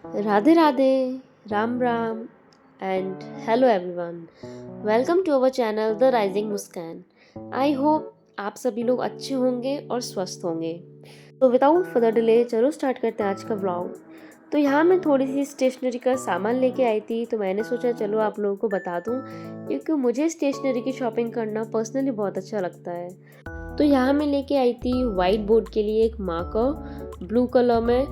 Radhe Radhe, Ram Ram, and hello everyone. Welcome to our channel The Rising Muskan. I hope आप सभी लोग अच्छे होंगे और स्वस्थ होंगे। तो विदाउट फर्दर डिले चलो स्टार्ट करते हैं आज का व्लॉग। तो यहाँ मैं थोड़ी सी स्टेशनरी का सामान लेके आई थी, तो मैंने सोचा चलो आप लोगों को बता दूँ, क्योंकि मुझे स्टेशनरी की शॉपिंग करना पर्सनली बहुत अच्छा लगता है। तो यहाँ मैं लेके आई थी वाइट बोर्ड के लिए एक मार्कर ब्लू कलर में,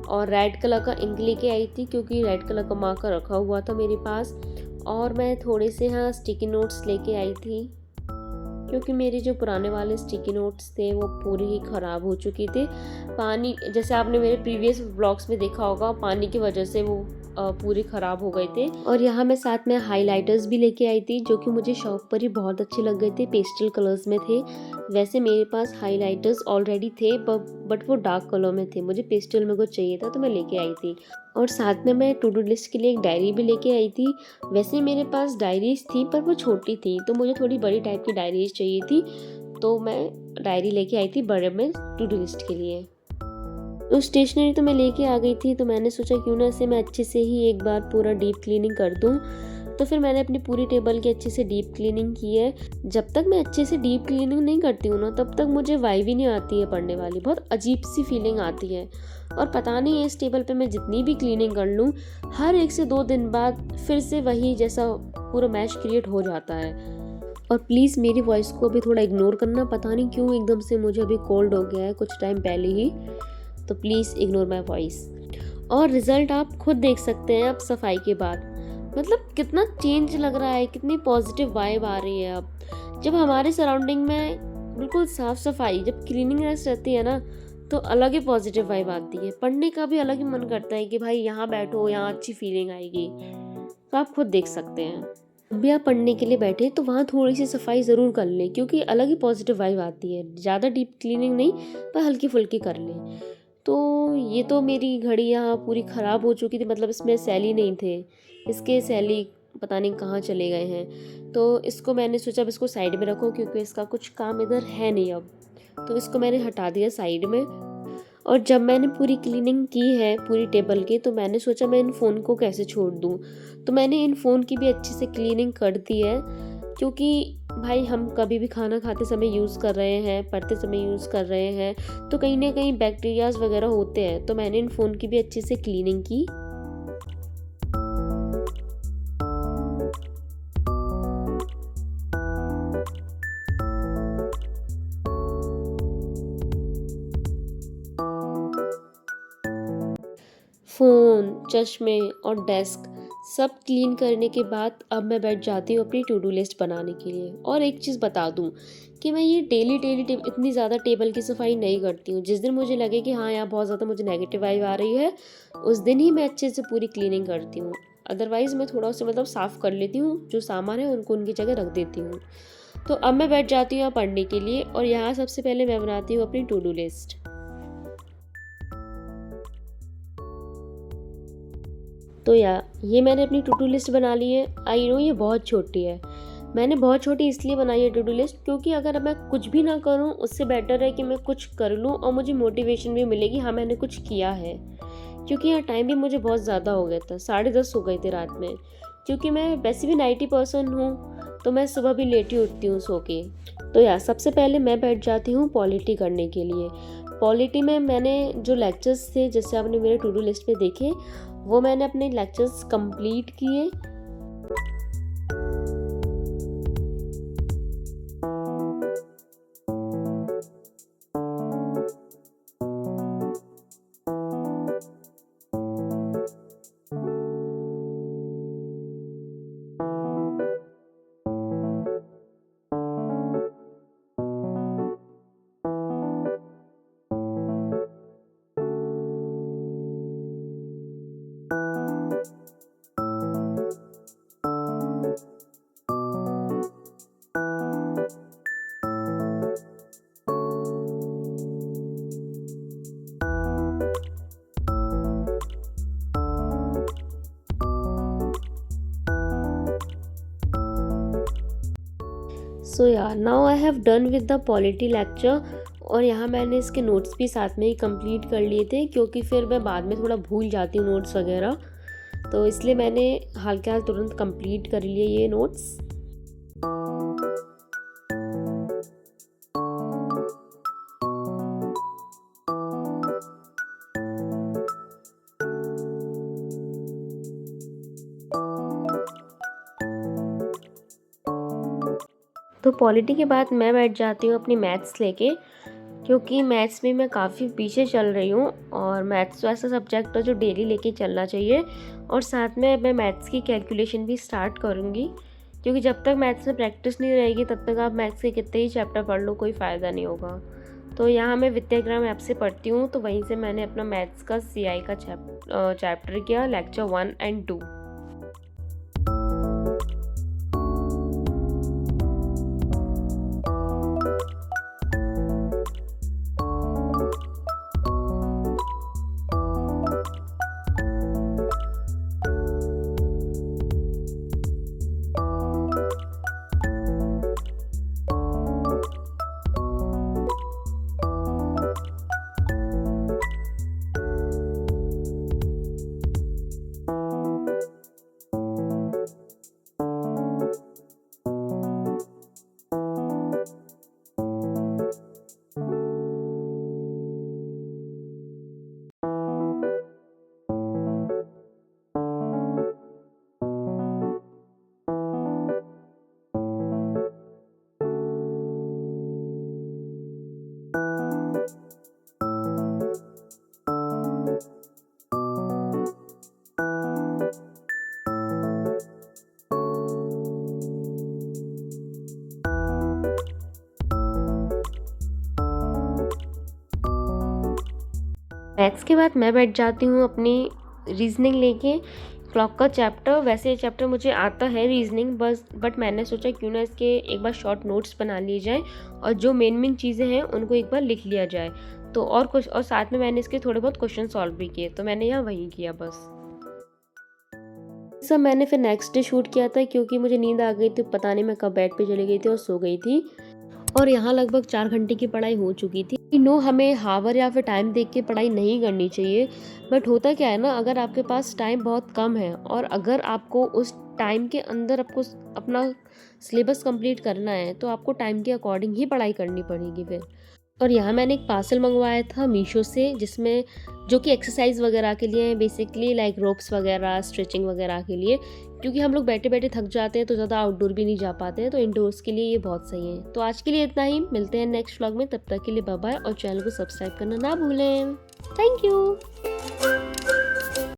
और रेड कलर का इंक लेके आई थी क्योंकि रेड कलर का मार्कर रखा हुआ था मेरे पास। और मैं थोड़े से यहाँ स्टिकी नोट्स लेके आई थी क्योंकि मेरे जो पुराने वाले स्टिकी नोट्स थे वो पूरे ही ख़राब हो चुके थे। पानी, जैसे आपने मेरे प्रीवियस ब्लॉग्स में देखा होगा, पानी की वजह से वो पूरे ख़राब हो गए थे। और यहाँ मैं साथ में हाइलाइटर्स भी लेके आई थी जो कि मुझे शॉप पर ही बहुत अच्छे लग गए थे, पेस्टल कलर्स में थे। वैसे मेरे पास हाइलाइटर्स ऑलरेडी थे बट वो डार्क कलर में थे, मुझे पेस्टल में कुछ चाहिए था तो मैं लेके आई थी। और साथ में मैं टू डू लिस्ट के लिए एक डायरी भी लेके आई थी। वैसे मेरे पास डायरीज थी पर वो छोटी थी, तो मुझे थोड़ी बड़ी टाइप की डायरीज चाहिए थी, तो मैं डायरी लेके आई थी बड़े में टू डू लिस्ट के लिए। तो स्टेशनरी तो मैं लेके आ गई थी, तो मैंने सोचा क्यों ना इसे मैं अच्छे से ही एक बार पूरा डीप क्लीनिंग कर दूं। तो फिर मैंने अपनी पूरी टेबल की अच्छे से डीप क्लीनिंग की है। जब तक मैं अच्छे से डीप क्लीनिंग नहीं करती हूँ ना, तब तक मुझे वाइब ही नहीं आती है पढ़ने वाली, बहुत अजीब सी फीलिंग आती है। और पता नहीं इस टेबल पे मैं जितनी भी क्लीनिंग कर लूँ, हर 1 से 2 दिन बाद फिर से वही जैसा पूरा मैश क्रिएट हो जाता है। और प्लीज़ मेरी वॉइस को भी थोड़ा इग्नोर करना, पता नहीं क्यों एकदम से मुझे अभी कोल्ड हो गया है कुछ टाइम पहले ही, तो प्लीज़ इग्नोर माई वॉइस। और रिज़ल्ट आप खुद देख सकते हैं अब सफाई के बाद, मतलब कितना चेंज लग रहा है, कितनी पॉजिटिव वाइब आ रही है अब। जब हमारे सराउंडिंग में बिल्कुल साफ़ सफाई, जब क्लीनिंगनेस रहती है ना, तो अलग ही पॉजिटिव वाइब आती है। पढ़ने का भी अलग ही मन करता है कि भाई यहाँ बैठो, यहाँ अच्छी फीलिंग आएगी। तो आप खुद देख सकते हैं। जब भी आप पढ़ने के लिए बैठे तो वहाँ थोड़ी सी सफाई ज़रूर कर लें, क्योंकि अलग ही पॉजिटिव वाइब आती है। ज़्यादा डीप क्लीनिंग नहीं, पर हल्की फुल्की कर लें। तो ये तो मेरी घड़ी यहाँ पूरी ख़राब हो चुकी थी, मतलब इसमें सेल ही नहीं थे, इसके सेल ही पता नहीं कहाँ चले गए हैं। तो इसको मैंने सोचा अब इसको साइड में रखो, क्योंकि इसका कुछ काम इधर है नहीं अब। तो इसको मैंने हटा दिया साइड में। और जब मैंने पूरी क्लीनिंग की है पूरी टेबल की, तो मैंने सोचा मैं इन फ़ोन को कैसे छोड़ दूँ। तो मैंने इन फ़ोन की भी अच्छे से क्लीनिंग कर दी है, क्योंकि भाई हम कभी भी खाना खाते समय यूज़ कर रहे हैं, पढ़ते समय यूज़ कर रहे हैं, तो कहीं ना कहीं बैक्टीरियाज वगैरह होते हैं। तो मैंने इन फ़ोन की भी अच्छे से क्लीनिंग की। फ़ोन, चश्मे और डेस्क सब क्लीन करने के बाद अब मैं बैठ जाती हूँ अपनी टू डू लिस्ट बनाने के लिए। और एक चीज़ बता दूँ कि मैं ये डेली डेली इतनी ज़्यादा टेबल की सफाई नहीं करती हूँ। जिस दिन मुझे लगे कि हाँ यहाँ बहुत ज़्यादा मुझे नेगेटिव वाइब आ रही है, उस दिन ही मैं अच्छे से पूरी क्लीनिंग करती हूँ। अदरवाइज़ मैं थोड़ा सा मतलब साफ़ कर लेती हूँ, जो सामान है उनको उनकी जगह रख देती हूँ। तो अब मैं बैठ जाती हूँ यहाँ पढ़ने के लिए, और यहाँ सबसे पहले मैं बनाती हूँ अपनी टू डू लिस्ट। तो ये मैंने अपनी टू डू लिस्ट बना ली है। आई नो ये बहुत छोटी है, मैंने बहुत छोटी इसलिए बनाई है टू डू लिस्ट, क्योंकि अगर मैं कुछ भी ना करूं, उससे बेटर है कि मैं कुछ कर लूं और मुझे मोटिवेशन भी मिलेगी, हाँ मैंने कुछ किया है। क्योंकि यहाँ टाइम भी मुझे बहुत ज़्यादा हो गया था, 10:30 हो गए थे रात में। क्योंकि मैं वैसे भी नाइटी पर्सन हूँ, तो मैं सुबह भी लेट ही उठती हूँ सो के। तो सबसे पहले मैं बैठ जाती हूँ पॉलिटी करने के लिए। पॉलिटी में मैंने जो लेक्चर्स थे, जैसे आपने मेरे टू डू लिस्ट पे देखे, वो मैंने अपने लेक्चर्स कंप्लीट किए। So now I have done with the polity lecture. और यहाँ मैंने इसके नोट्स भी साथ में ही कंप्लीट कर लिए थे, क्योंकि फिर मैं बाद में थोड़ा भूल जाती हूँ नोट्स वगैरह, तो इसलिए मैंने हाल के हाल तुरंत कंप्लीट कर लिए ये नोट्स। तो पॉलिटी के बाद मैं बैठ जाती हूँ अपनी मैथ्स लेके, क्योंकि मैथ्स में मैं काफ़ी पीछे चल रही हूँ और मैथ्स तो ऐसा सब्जेक्ट है जो डेली लेके चलना चाहिए। और साथ में मैं मैथ्स की कैलकुलेशन भी स्टार्ट करूँगी, क्योंकि जब तक मैथ्स में प्रैक्टिस नहीं रहेगी तब तक आप मैथ्स के कितने ही चैप्टर पढ़ लो, कोई फ़ायदा नहीं होगा। तो यहाँ मैं विद्याग्राम ऐप से पढ़ती हूँ, तो वहीं से मैंने अपना मैथ्स का CI का चैप्टर किया, लेक्चर 1 और 2। मैथ्स के बाद मैं बैठ जाती हूँ अपनी रीजनिंग लेके, क्लॉक का चैप्टर। वैसे ये चैप्टर मुझे आता है रीजनिंग बट मैंने सोचा क्यों ना इसके एक बार शॉर्ट नोट्स बना लिए जाए और जो मेन चीज़ें हैं उनको एक बार लिख लिया जाए। तो और साथ में मैंने इसके थोड़े बहुत क्वेश्चन सॉल्व भी किए, तो मैंने यहाँ वही किया बस। सब मैंने फिर नेक्स्ट डे शूट किया था, क्योंकि मुझे नींद आ गई थी, पता नहीं मैं कब बेड पे चली गई थी और सो गई थी। और यहाँ लगभग 4 घंटे की पढ़ाई हो चुकी थी। नो, हमें हावर या फिर टाइम देख के पढ़ाई नहीं करनी चाहिए, बट होता क्या है ना, अगर आपके पास टाइम बहुत कम है और अगर आपको उस टाइम के अंदर आपको अपना सिलेबस कंप्लीट करना है, तो आपको टाइम के अकॉर्डिंग ही पढ़ाई करनी पड़ेगी फिर। और यहाँ मैंने एक पार्सल मंगवाया था मीशो से, जिसमें जो कि एक्सरसाइज वगैरह के लिए है, बेसिकली लाइक रोप्स वगैरह, स्ट्रेचिंग वगैरह के लिए, क्योंकि हम लोग बैठे बैठे थक जाते हैं तो ज़्यादा आउटडोर भी नहीं जा पाते हैं, तो इंडोर्स के लिए ये बहुत सही है। तो आज के लिए इतना ही, मिलते हैं नेक्स्ट व्लॉग में, तब तक के लिए बाय बाय और चैनल को सब्सक्राइब करना ना भूलें। Thank you.